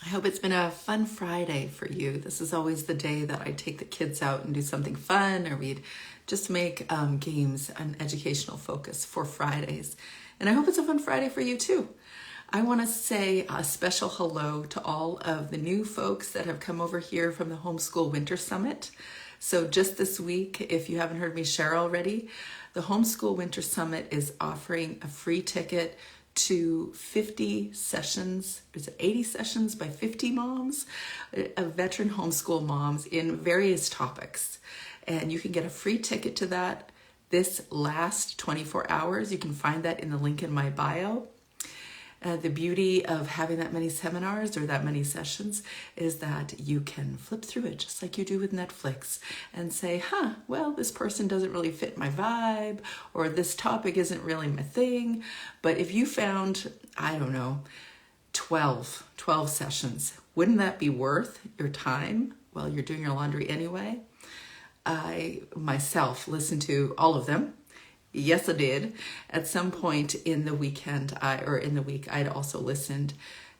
I hope it's been a fun Friday for you. This is always the day that I take the kids out and do something fun, or we'd just make games an educational focus for Fridays. And I hope it's a fun Friday for you too. I want to say a special hello to all of the new folks that have come over here from the Homeschool Winter Summit. So just this week, if you haven't heard me share already, the Homeschool Winter Summit is offering a free ticket to 50 sessions, is it 80 sessions by 50 moms, veteran homeschool moms in various topics. And you can get a free ticket to that this last 24 hours. You can find that in the link in my bio. The beauty of having that many seminars or that many sessions is that you can flip through it just like you do with Netflix and say, well, this person doesn't really fit my vibe, or this topic isn't really my thing. But if you found, 12 sessions, wouldn't that be worth your time while you're doing your laundry anyway? I myself listened to all of them. Yes, I did. At some point in the weekend, in the week, I'd also listened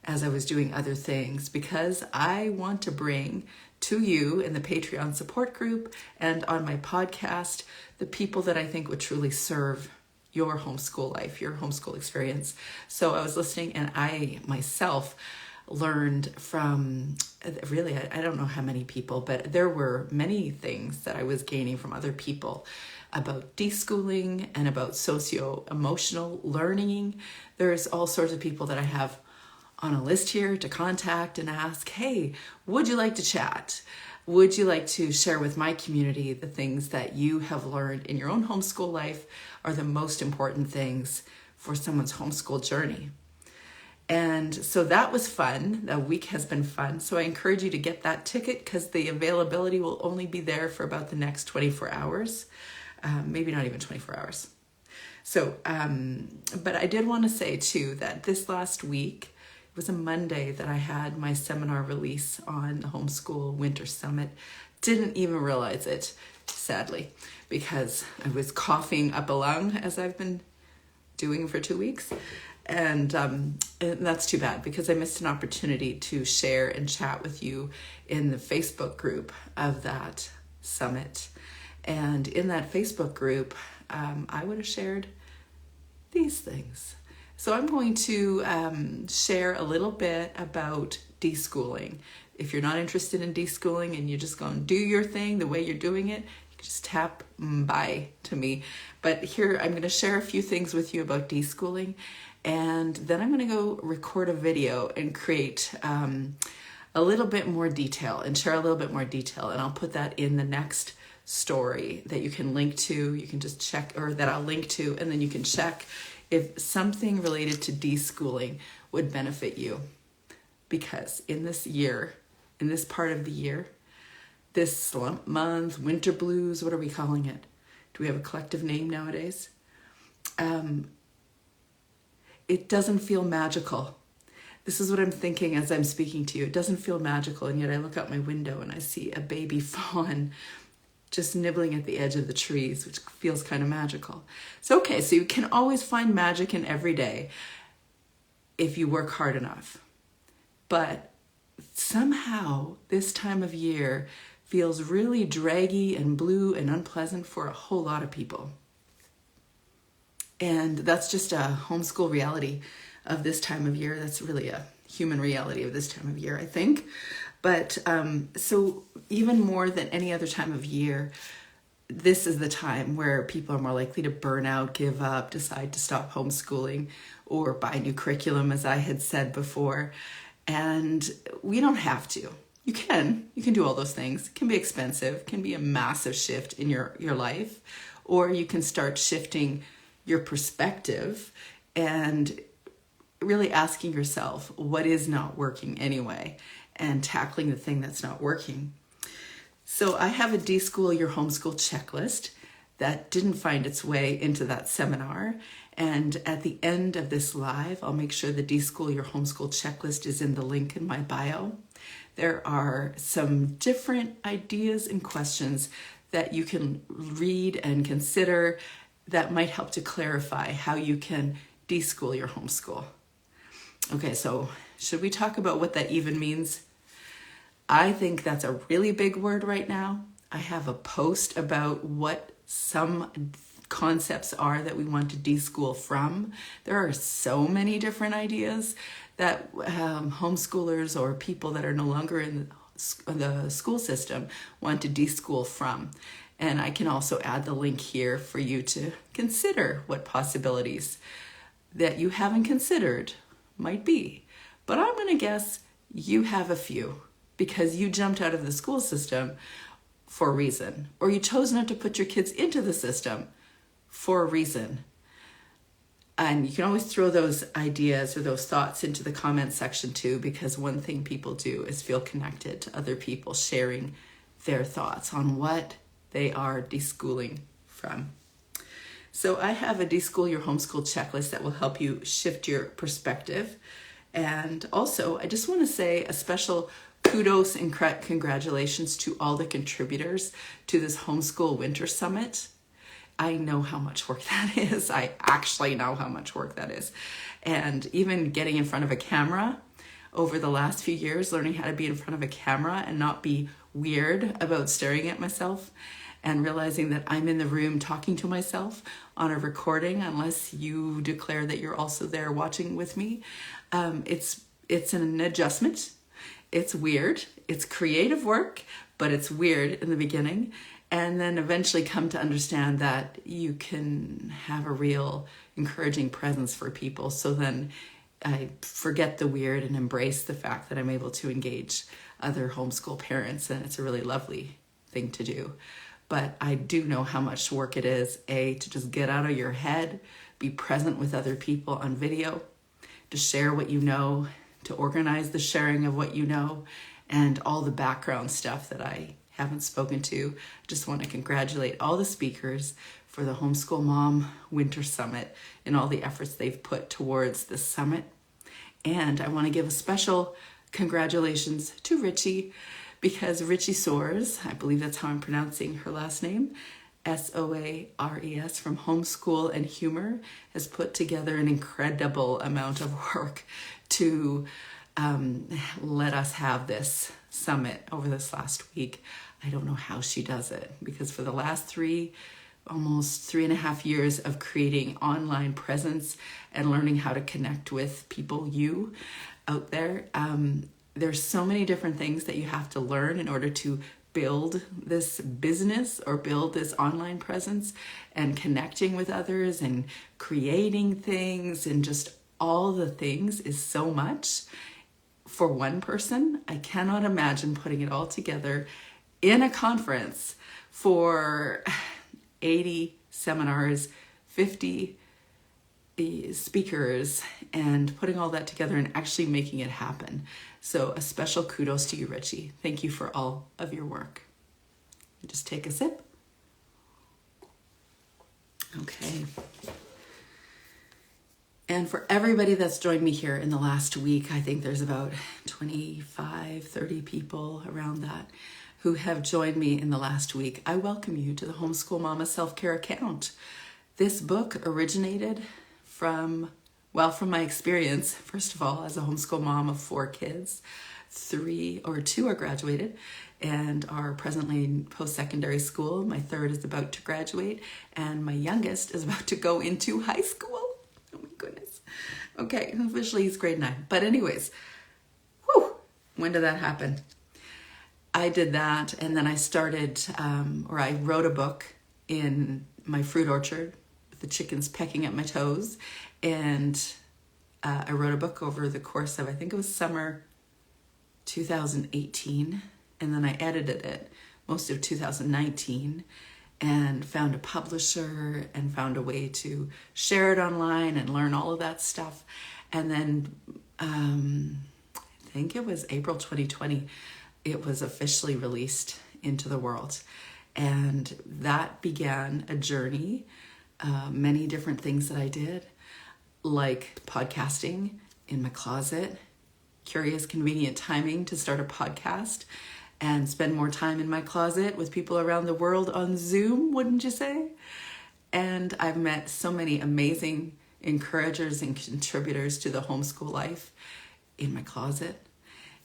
as I was doing other things, because I want to bring to you in the Patreon support group and on my podcast the people that I think would truly serve your homeschool life, your homeschool experience. So I was listening, and I myself learned from really, I don't know how many people, but there were many things that I was gaining from other people about deschooling and about socio-emotional learning. There's all sorts of people that I have on a list here to contact and ask, hey, would you like to chat? Would you like to share with my community the things that you have learned in your own homeschool life are the most important things for someone's homeschool journey? And so that was fun. The week has been fun. So I encourage you to get that ticket, because the availability will only be there for about the next 24 hours. Maybe not even 24 hours. So, but I did want to say too that this last week, it was a Monday that I had my seminar release on the Homeschool Winter Summit. Didn't even realize it, sadly, because I was coughing up a lung, as I've been doing for 2 weeks. And that's too bad, because I missed an opportunity to share and chat with you in the Facebook group of that summit. And in that Facebook group, I would have shared these things. So I'm going to share a little bit about deschooling. If you're not interested in deschooling and you're just going to do your thing the way you're doing it, you can just tap bye to me. But here I'm going to share a few things with you about deschooling. And then I'm going to go record a video and create a little bit more detail and share a little bit more detail. And I'll put that in the next story that you can link to. You can just check, or that I'll link to, and then you can check if something related to deschooling would benefit you. Because in this year, in this part of the year, this slump month, winter blues, what are we calling it? Do we have a collective name nowadays? It doesn't feel magical. This is what I'm thinking as I'm speaking to you. It doesn't feel magical, and yet I look out my window and I see a baby fawn just nibbling at the edge of the trees, which feels kind of magical. So, okay, so you can always find magic in every day if you work hard enough. But somehow this time of year feels really draggy and blue and unpleasant for a whole lot of people. And that's just a homeschool reality of this time of year. That's really a human reality of this time of year, I think. But so even more than any other time of year, this is the time where people are more likely to burn out, give up, decide to stop homeschooling, or buy new curriculum, as I had said before. And we don't have to. You can do all those things. It can be expensive, can be a massive shift in your life, or you can start shifting your perspective and really asking yourself what is not working anyway, and tackling the thing that's not working. So I have a Deschool Your Homeschool checklist that didn't find its way into that seminar. And at the end of this live, I'll make sure the Deschool Your Homeschool checklist is in the link in my bio. There are some different ideas and questions that you can read and consider that might help to clarify how you can deschool your homeschool. Okay, so Should we talk about what that even means? I think that's a really big word right now. I have a post about what some concepts are that we want to deschool from. There are so many different ideas that homeschoolers or people that are no longer in the school system want to deschool from. And I can also add the link here for you to consider what possibilities that you haven't considered might be. But I'm going to guess you have a few because you jumped out of the school system for a reason, or you chose not to put your kids into the system for a reason. And you can always throw those ideas or those thoughts into the comment section too, because one thing people do is feel connected to other people sharing their thoughts on what they are deschooling from. So I have a Deschool Your Homeschool checklist that will help you shift your perspective. And also, I just want to say a special kudos and congratulations to all the contributors to this Homeschool Winter Summit. I know how much work that is. I actually know how much work that is. And even getting in front of a camera over the last few years, learning how to be in front of a camera and not be weird about staring at myself, and realizing that I'm in the room talking to myself on a recording, unless you declare that you're also there watching with me. It's an adjustment. It's weird. It's creative work, but it's weird in the beginning. And then eventually come to understand that you can have a real encouraging presence for people. So then I forget the weird and embrace the fact that I'm able to engage other homeschool parents, and it's a really lovely thing to do. But I do know how much work it is, to just get out of your head, be present with other people on video, to share what you know, to organize the sharing of what you know, and all the background stuff that I haven't spoken to. I just want to congratulate all the speakers for the Homeschool Mom Winter Summit and all the efforts they've put towards the summit. And I want to give a special congratulations to Richie, because Richie Soares, I believe that's how I'm pronouncing her last name, Soares from Homeschool and Humor, has put together an incredible amount of work to let us have this summit over this last week. I don't know how she does it, because for the last almost 3.5 years of creating online presence and learning how to connect with people, you out there, there's so many different things that you have to learn in order to build this business or build this online presence, and connecting with others and creating things and just all the things is so much for one person. I cannot imagine putting it all together in a conference for 80 seminars, 50 speakers, and putting all that together and actually making it happen. So a special kudos to you, Richie. Thank you for all of your work. Just take a sip. Okay. And for everybody that's joined me here in the last week, I think there's about 25, 30 people around that who have joined me in the last week. I welcome you to the Homeschool Mama Self-Care Account. This book originated from my experience, first of all, as a homeschool mom of 4 kids. 2 are graduated and are presently in post-secondary school. My 3rd is about to graduate, and my youngest is about to go into high school. Oh my goodness. Okay, officially he's grade 9. But anyways, when did that happen? I did that, and then I started, I wrote a book in my fruit orchard with the chickens pecking at my toes. And I wrote a book over the course of, I think it was summer 2018. And then I edited it most of 2019 and found a publisher and found a way to share it online and learn all of that stuff. And then I think it was April 2020, it was officially released into the world. And that began a journey, many different things that I did, like podcasting in my closet, curious, convenient timing to start a podcast and spend more time in my closet with people around the world on Zoom, wouldn't you say? And I've met so many amazing encouragers and contributors to the homeschool life. in my closet.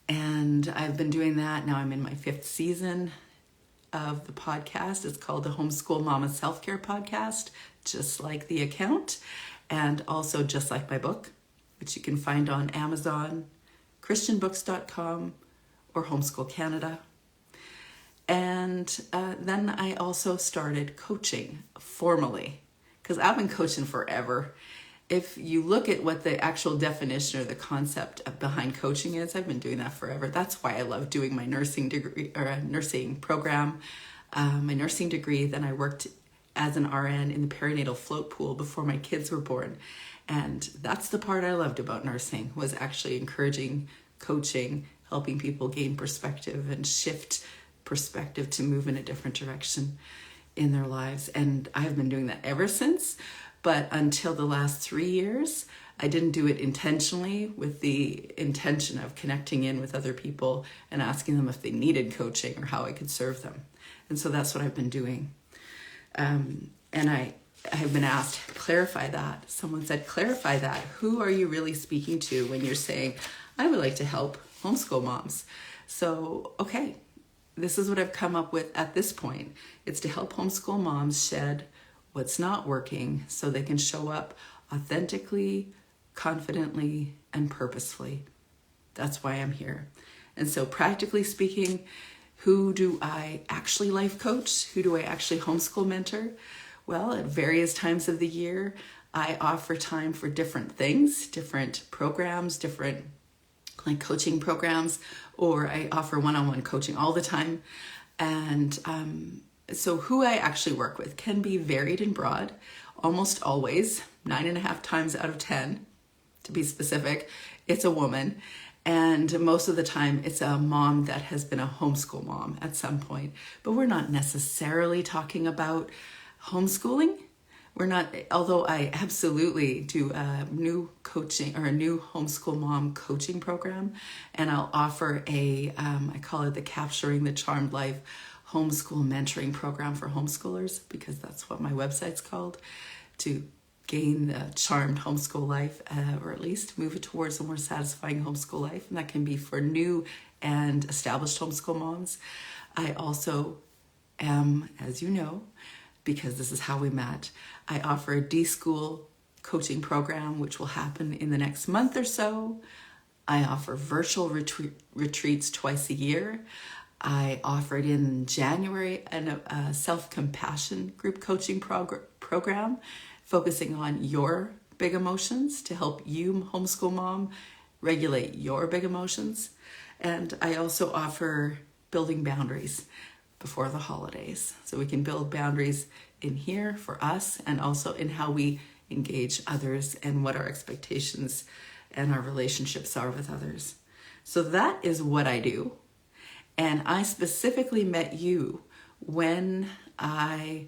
And I've been doing that. Now I'm in my 5th season of the podcast. It's called the Homeschool Mama Self-Care Podcast, just like the account, and also just like my book, which you can find on Amazon, christianbooks.com, or Homeschool Canada. And then I also started coaching formally, because I've been coaching forever. If you look at what the actual definition or the concept behind coaching is, I've been doing that forever. That's why I love doing my nursing degree or nursing program, my nursing degree. Then I worked as an RN in the perinatal float pool before my kids were born. And that's the part I loved about nursing, was actually encouraging, coaching, helping people gain perspective and shift perspective to move in a different direction in their lives. And I've been doing that ever since. But until the last 3 years, I didn't do it intentionally, with the intention of connecting in with other people and asking them if they needed coaching or how I could serve them. And so that's what I've been doing. And I have been asked, clarify that. Someone said, clarify that. Who are you really speaking to when you're saying, I would like to help homeschool moms? So, okay, this is what I've come up with at this point. It's to help homeschool moms shed what's not working so they can show up authentically, confidently, and purposefully. That's why I'm here. And so practically speaking, who do I actually life coach? Who do I actually homeschool mentor? Well, at various times of the year, I offer time for different things, different programs, different like coaching programs, or I offer one-on-one coaching all the time. And so who I actually work with can be varied and broad, almost always, 9.5 times out of 10, to be specific, it's a woman. And most of the time it's a mom that has been a homeschool mom at some point. But we're not necessarily talking about homeschooling. We're not, although I absolutely do a new coaching or a new homeschool mom coaching program. And I'll offer I call it the Capturing the Charmed Life homeschool mentoring program for homeschoolers, because that's what my website's called, to gain the charmed homeschool life, or at least move it towards a more satisfying homeschool life. And that can be for new and established homeschool moms. I also am, as you know, because this is how we met, I offer a D-School coaching program, which will happen in the next month or so. I offer virtual retreats twice a year. I offered in January a self-compassion group coaching program focusing on your big emotions to help you, homeschool mom, regulate your big emotions. And I also offer building boundaries before the holidays, so we can build boundaries in here for us and also in how we engage others and what our expectations and our relationships are with others. So that is what I do. And I specifically met you when I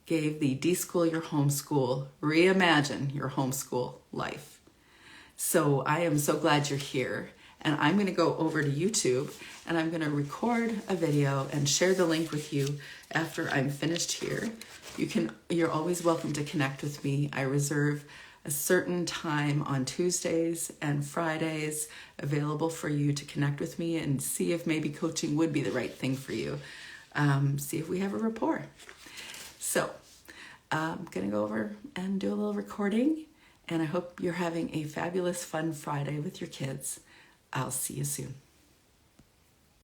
gave the De-School Your Homeschool, Reimagine Your Homeschool Life. So I am so glad you're here. And I'm going to go over to YouTube and I'm going to record a video and share the link with you after I'm finished here. You're always welcome to connect with me. I reserve a certain time on Tuesdays and Fridays available for you to connect with me and see if maybe coaching would be the right thing for you. See if we have a rapport. So I'm going to go over and do a little recording, and I hope you're having a fabulous, fun Friday with your kids. I'll see you soon.